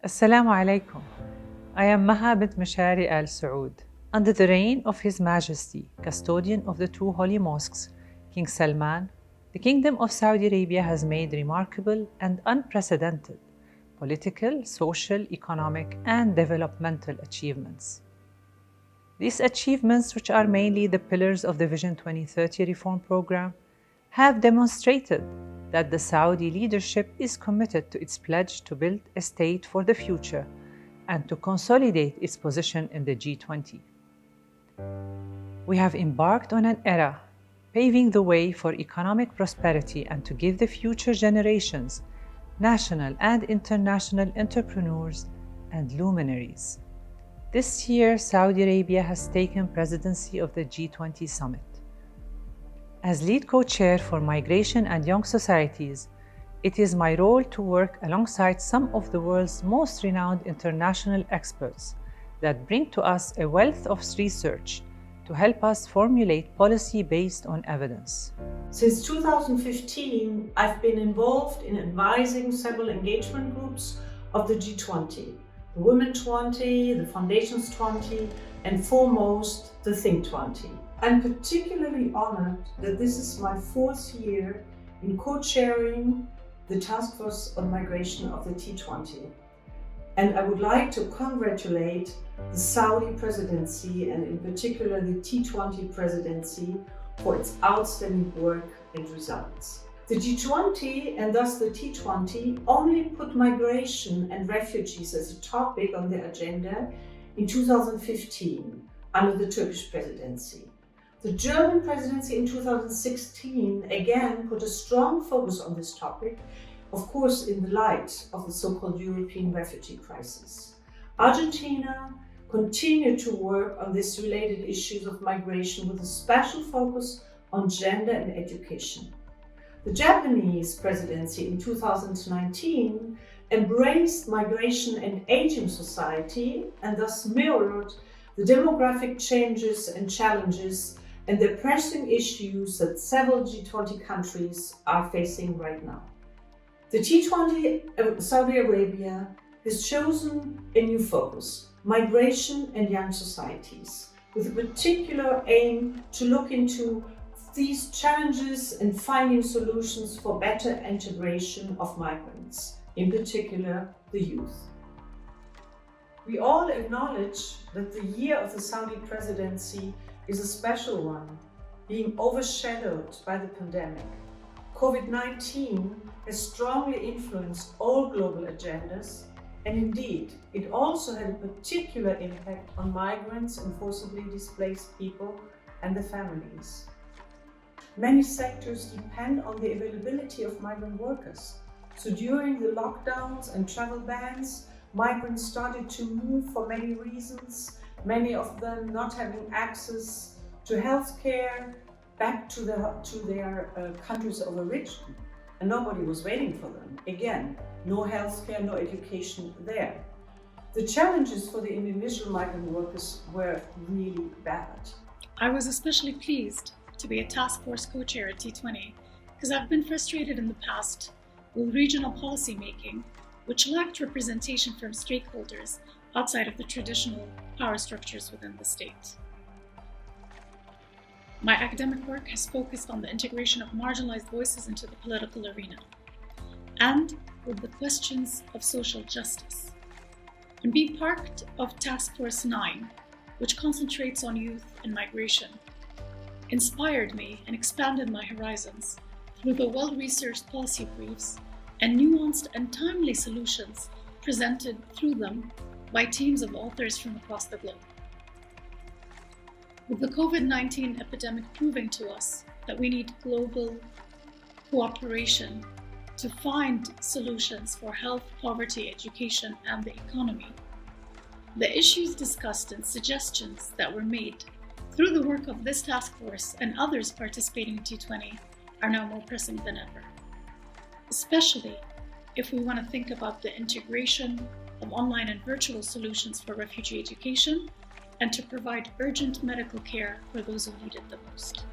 Assalamu alaikum. I am Maha bint Mashari al Saud. Under the reign of His Majesty, custodian of the two holy mosques, King Salman, the Kingdom of Saudi Arabia has made remarkable and unprecedented political, social, economic, and developmental achievements. These achievements, which are mainly the pillars of the Vision 2030 reform program, have demonstrated that the Saudi leadership is committed to its pledge to build a state for the future and to consolidate its position in the G20. We have embarked on an era paving the way for economic prosperity and to give the future generations national and international entrepreneurs and luminaries. This year, Saudi Arabia has taken presidency of the G20 summit. As lead co-chair for migration and young societies, it is my role to work alongside some of the world's most renowned international experts that bring to us a wealth of research to help us formulate policy based on evidence. Since 2015, I've been involved in advising several engagement groups of the G20, the Women 20, the Foundations 20, and foremost, the Think 20. I'm particularly honored that this is my fourth year in co-chairing the Task Force on Migration of the T20. And I would like to congratulate the Saudi presidency and in particular the T20 presidency for its outstanding work and results. The G20 and thus the T20 only put migration and refugees as a topic on their agenda in 2015 under the Turkish presidency. The German presidency in 2016 again put a strong focus on this topic, of course in the light of the so-called European refugee crisis. Argentina continued to work on these related issues of migration with a special focus on gender and education. The Japanese presidency in 2019 embraced migration and aging society and thus mirrored the demographic changes and challenges and the pressing issues that several G20 countries are facing right now. The T20 Saudi Arabia has chosen a new focus, migration and young societies, with a particular aim to look into these challenges and finding solutions for better integration of migrants, in particular the youth. We all acknowledge that the year of the Saudi presidency is a special one, being overshadowed by the pandemic. COVID-19 has strongly influenced all global agendas, and indeed, it also had a particular impact on migrants and forcibly displaced people and their families. Many sectors depend on the availability of migrant workers. So during the lockdowns and travel bans, migrants started to move for many reasons, many of them not having access to healthcare back to their countries of origin. And nobody was waiting for them. Again, no healthcare, no education there. The challenges for the individual migrant workers were really bad. I was especially pleased to be a task force co-chair at T20 because I've been frustrated in the past with regional policy making, which lacked representation from stakeholders outside of the traditional power structures within the state. My academic work has focused on the integration of marginalized voices into the political arena and with the questions of social justice. And being part of Task Force 9, which concentrates on youth and migration, inspired me and expanded my horizons through the well-researched policy briefs and nuanced and timely solutions presented through them by teams of authors from across the globe. With the COVID-19 epidemic proving to us that we need global cooperation to find solutions for health, poverty, education, and the economy, the issues discussed and suggestions that were made through the work of this task force and others participating in T20 are now more pressing than ever, especially if we want to think about the integration of online and virtual solutions for refugee education and to provide urgent medical care for those who need it the most.